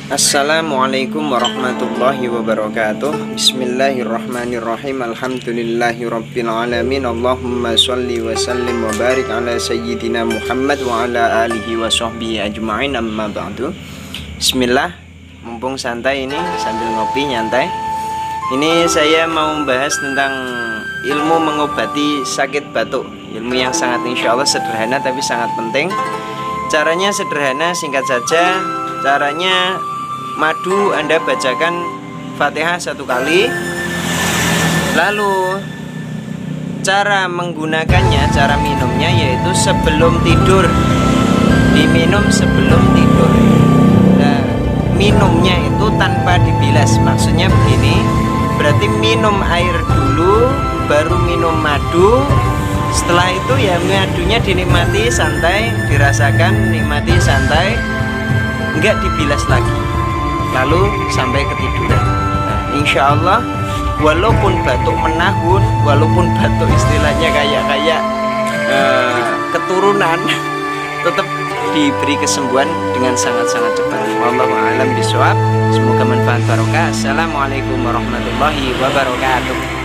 Assalamualaikum warahmatullahi wabarakatuh. Bismillahirrahmanirrahim. Alhamdulillahirabbil alamin. Allahumma shalli wa sallim wa barik ala sayyidina Muhammad wa ala alihi wa sahbihi ajma'in, amma ba'du. Bismillah. Mumpung santai ini sambil ngopi nyantai, ini saya mau membahas tentang ilmu mengobati sakit batuk. Ilmu yang sangat insya Allah sederhana tapi sangat penting. Caranya sederhana, singkat saja. Caranya, madu Anda bacakan Fatihah 1 kali. Lalu cara menggunakannya, cara minumnya yaitu sebelum tidur. Diminum sebelum tidur. Nah, minumnya itu tanpa dibilas. Maksudnya begini, berarti minum air dulu, baru minum madu. Setelah itu ya madunya dinikmati santai, dirasakan, nikmati santai, enggak dibilas lagi, lalu sampai ketiduran. Nah, insya Allah walaupun batuk menahun, walaupun batuk istilahnya kayak keturunan, tetap diberi kesembuhan dengan sangat-sangat cepat. Wallahu a'lam bishawab. Semoga manfaat barokah. Assalamualaikum warahmatullahi wabarakatuh.